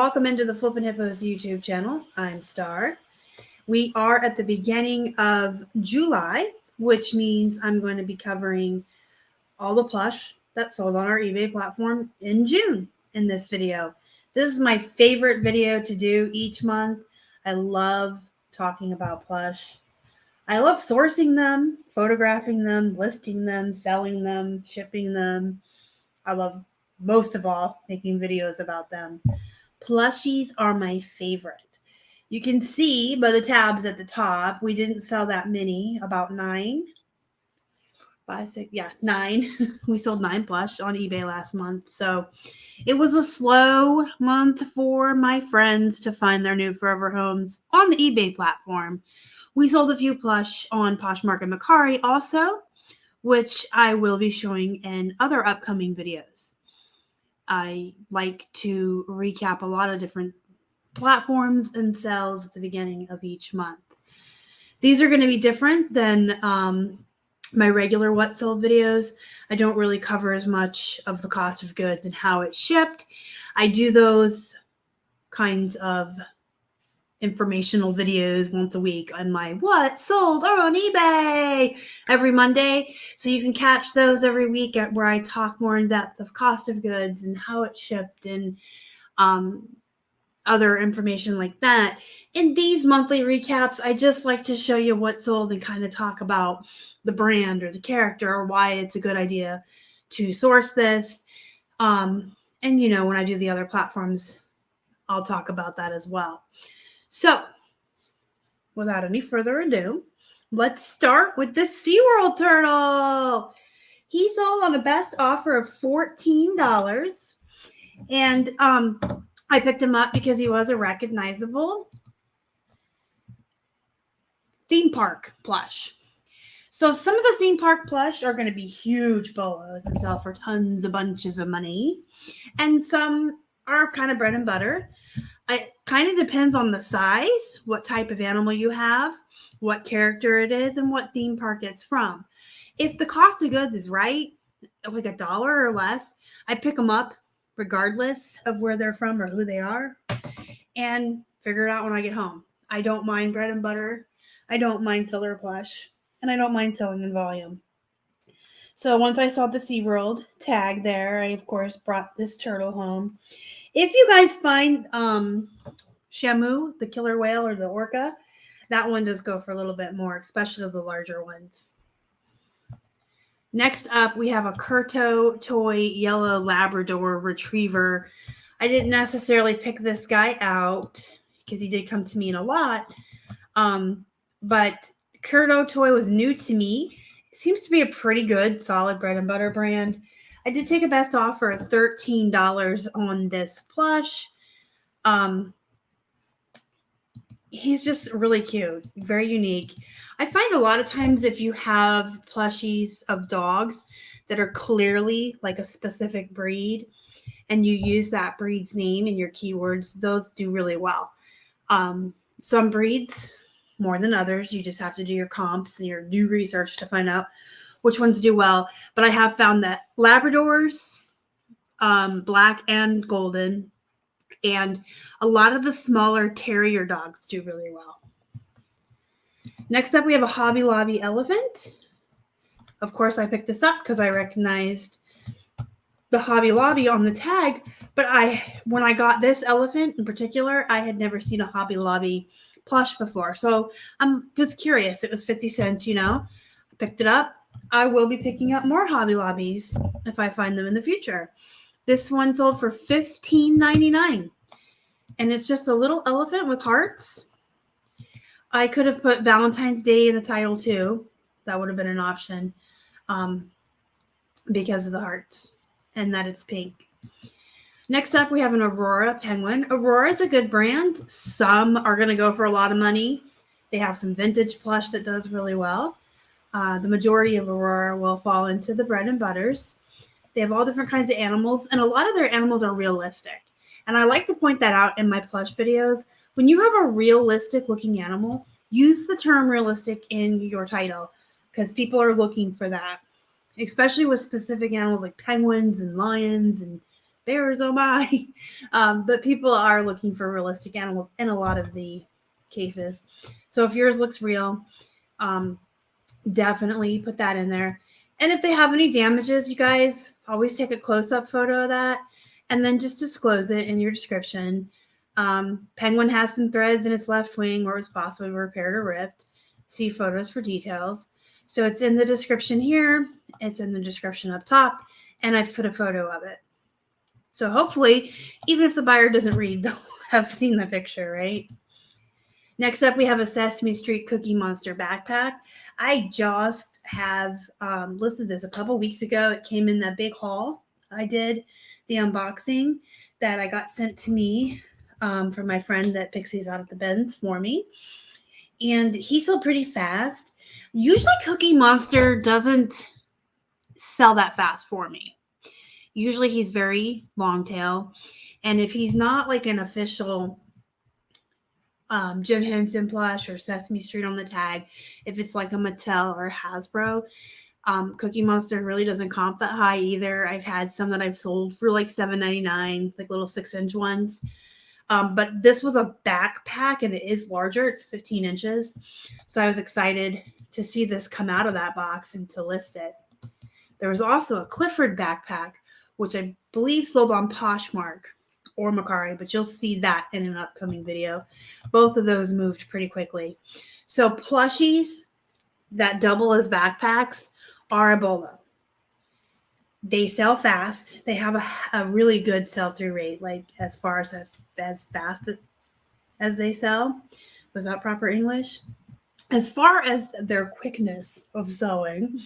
welcome into the Flippin' Hippos YouTube channel. I'm Star. We are at the beginning of July, which means I'm going to be covering all the plush that's sold on our eBay platform in June in this video. This is my favorite video to do each month. I love talking about plush. I love sourcing them, photographing them, listing them, selling them, shipping them. I love, most of all, making videos about them. Plushies are my favorite. You can see by the tabs at the top, we didn't sell that many, about 9. 5, 6, yeah, 9. We sold 9 plush on eBay last month. So it was a slow month for my friends to find their new forever homes on the eBay platform. We sold a few plush on Posh Market Macari also, which I will be showing in other upcoming videos. I like to recap a lot of different platforms and sales at the beginning of each month. These are going to be different than my regular what sold videos. I don't really cover as much of the cost of goods and how it's shipped. I do those kinds of informational videos once a week on my what sold on eBay every Monday. So you can catch those every week where I talk more in depth of cost of goods and how it's shipped and other information like that. In these monthly recaps, I just like to show you what sold and kind of talk about the brand or the character or why it's a good idea to source this. And you know, when I do the other platforms, I'll talk about that as well. So, without any further ado, let's start with the SeaWorld turtle. He sold on a best offer of $14. And I picked him up because he was a recognizable theme park plush. So some of the theme park plush are going to be huge bolos and sell for tons of bunches of money. And some are kind of bread and butter. It kind of depends on the size, what type of animal you have, what character it is, and what theme park it's from. If the cost of goods is right, like $1 or less, I pick them up regardless of where they're from or who they are and figure it out when I get home. I don't mind bread and butter. I don't mind filler plush, and I don't mind selling in volume. So once I saw the SeaWorld tag there, I, of course, brought this turtle home. If you guys find Shamu, the killer whale, or the orca, that one does go for a little bit more, especially the larger ones. Next up, we have a Curto toy yellow Labrador Retriever. I didn't necessarily pick this guy out because he did come to me in a lot, but Curto toy was new to me. It seems to be a pretty good, solid bread and butter brand. I did take a best offer of $13 on this plush. He's just really cute, very unique. I find a lot of times if you have plushies of dogs that are clearly like a specific breed and you use that breed's name in your keywords, those do really well. Some breeds more than others. You just have to do your comps and your new research to find out which ones do well. But I have found that Labradors, black and golden, and a lot of the smaller terrier dogs do really well. Next up, we have a Hobby Lobby elephant. Of course, I picked this up because I recognized the Hobby Lobby on the tag. But when I got this elephant in particular, I had never seen a Hobby Lobby plush before. So I was curious. It was 50 cents, you know. I picked it up. I will be picking up more Hobby Lobbies if I find them in the future. This one sold for $15.99. And it's just a little elephant with hearts. I could have put Valentine's Day in the title too. That would have been an option because of the hearts and that it's pink. Next up, we have an Aurora Penguin. Aurora is a good brand. Some are going to go for a lot of money. They have some vintage plush that does really well. The majority of Aurora will fall into the bread and butters. They have all different kinds of animals, and a lot of their animals are realistic. And I like to point that out in my plush videos. When you have a realistic looking animal, use the term realistic in your title because people are looking for that, especially with specific animals like penguins and lions and bears, oh my. But people are looking for realistic animals in a lot of the cases. So if yours looks real, definitely put that in there. And if they have any damages, you guys always take a close-up photo of that and then just disclose it in your description. Penguin has some threads in its left wing where it was possibly repaired or ripped. See photos for details. So it's in the description here. It's in the description up top. And I've put a photo of it. So hopefully, even if the buyer doesn't read, they'll have seen the picture, right? Next up, we have a Sesame Street Cookie Monster backpack. I just have listed this a couple weeks ago. It came in that big haul. I did the unboxing that I got sent to me from my friend that picks these out at the bins for me. And he sold pretty fast. Usually Cookie Monster doesn't sell that fast for me. Usually he's very long tail. And if he's not like an official Jim Henson plush or Sesame Street on the tag, if it's like a Mattel or Hasbro, Cookie Monster really doesn't comp that high either. I've had some that I've sold for like $7.99, like little 6-inch ones. But this was a backpack and it is larger. It's 15 inches. So I was excited to see this come out of that box and to list it. There was also a Clifford backpack, which I believe sold on Poshmark or Macari, but you'll see that in an upcoming video. Both of those moved pretty quickly. So plushies that double as backpacks are a bolo. They sell fast. They have a really good sell-through rate, like as fast as they sell. Was that proper English? As far as their quickness of sewing,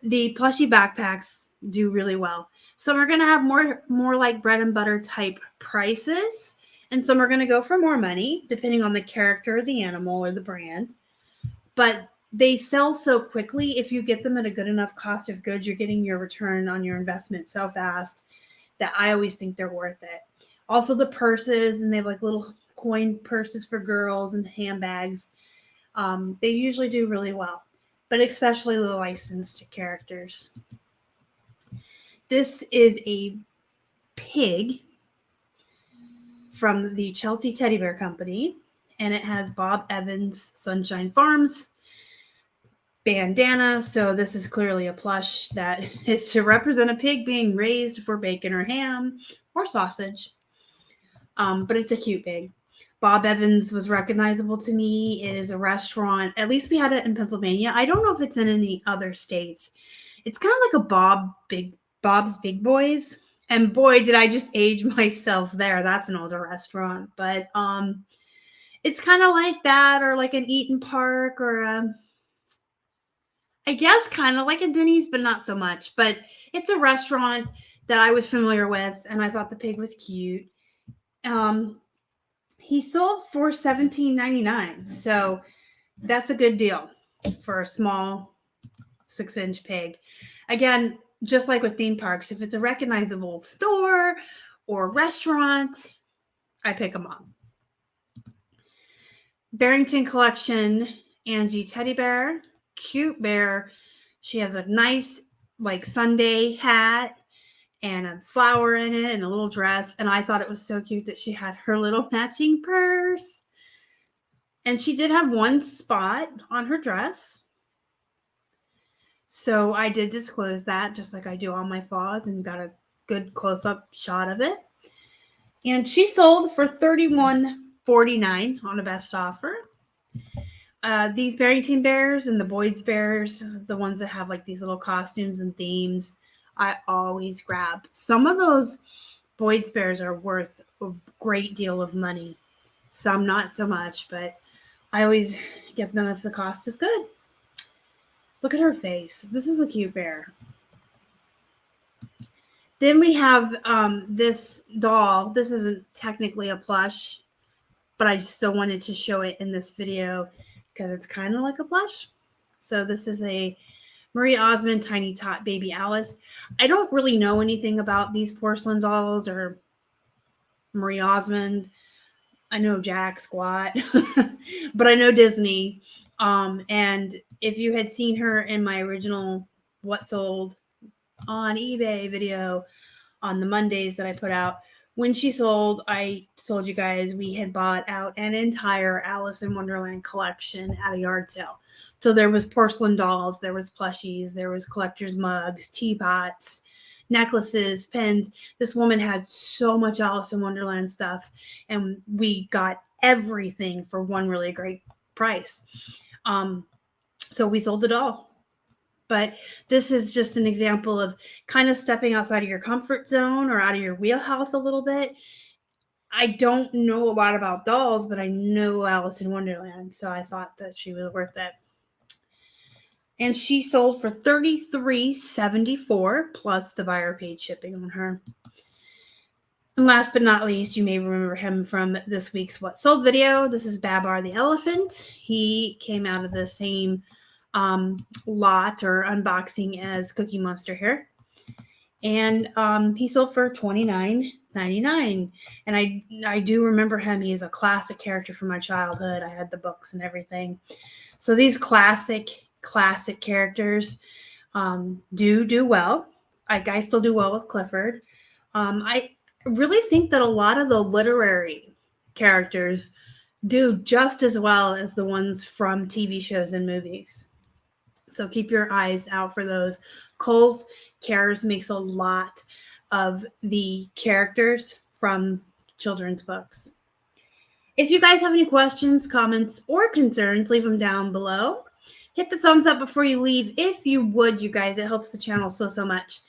the plushie backpacks do really well. Some are going to have more like bread and butter type prices, and some are going to go for more money, depending on the character of the animal or the brand. But they sell so quickly. If you get them at a good enough cost of goods, you're getting your return on your investment so fast that I always think they're worth it. Also the purses, and they have like little coin purses for girls and handbags. They usually do really well, but especially the licensed characters. This is a pig from the Chelsea Teddy Bear Company, and it has Bob Evans Sunshine Farms bandana. So this is clearly a plush that is to represent a pig being raised for bacon or ham or sausage. But it's a cute pig. Bob Evans was recognizable to me. It is a restaurant. At least we had it in Pennsylvania. I don't know if it's in any other states. It's kind of like a Bob's Big Boys. And boy, did I just age myself there. That's an older restaurant. But it's kind of like that, or like an Eaton Park, or I guess kind of like a Denny's, but not so much. But it's a restaurant that I was familiar with, and I thought the pig was cute. He sold for $17.99, so that's a good deal for a small 6-inch pig. Again, just like with theme parks, if it's a recognizable store or restaurant, I pick them up. Barrington Collection Angie teddy bear, cute bear. She has a nice like Sunday hat and a flower in it and a little dress. And I thought it was so cute that she had her little matching purse. And she did have one spot on her dress. So I did disclose that, just like I do all my flaws, and got a good close-up shot of it. And she sold for $31.49 on a best offer. These Barrington Bears and the Boyd's Bears, the ones that have like these little costumes and themes, I always grab. Some of those Boyd's Bears are worth a great deal of money. Some not so much, but I always get them if the cost is good. Look at her face. This is a cute bear. Then we have this doll. This isn't technically a plush, but I still wanted to show it in this video because it's kind of like a plush. So this is a Marie Osmond Tiny Tot Baby Alice. I don't really know anything about these porcelain dolls or Marie Osmond. I know Jack Squat, but I know Disney. And if you had seen her in my original What Sold on eBay video, on the Mondays that I put out. When she sold, I told you guys we had bought out an entire Alice in Wonderland collection at a yard sale. So there was porcelain dolls, there was plushies, there was collector's mugs, teapots, necklaces, pens. This woman had so much Alice in Wonderland stuff, and we got everything for one really great price. So we sold it all. But this is just an example of kind of stepping outside of your comfort zone or out of your wheelhouse a little bit. I don't know a lot about dolls, but I know Alice in Wonderland, so I thought that she was worth it. And she sold for $33.74 plus the buyer paid shipping on her. And last but not least, you may remember him from this week's What Sold video. This is Babar the Elephant. He came out of the same lot or unboxing as Cookie Monster here. And he sold for $29.99. And I do remember him. He is a classic character from my childhood. I had the books and everything. So these classic characters do well. I still do well with Clifford. I really think that a lot of the literary characters do just as well as the ones from TV shows and movies. So keep your eyes out for those. Kohl's Cares makes a lot of the characters from children's books. If you guys have any questions, comments, or concerns, leave them down below. Hit the thumbs up before you leave. If you would, you guys, it helps the channel so much.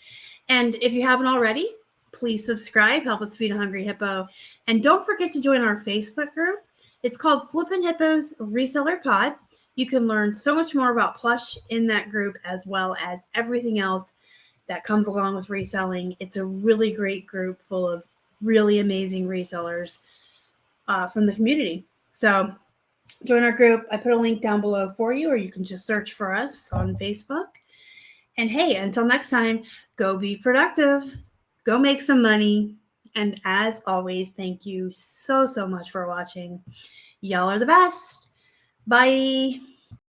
And if you haven't already, please subscribe. Help us feed a hungry hippo. And don't forget to join our Facebook group. It's called Flippin' Hippos Reseller Pod. You can learn so much more about Plush in that group, as well as everything else that comes along with reselling. It's a really great group full of really amazing resellers from the community. So join our group. I put a link down below for you, or you can just search for us on Facebook. And hey, until next time, go be productive, go make some money. And as always, thank you so much for watching. Y'all are the best. Bye.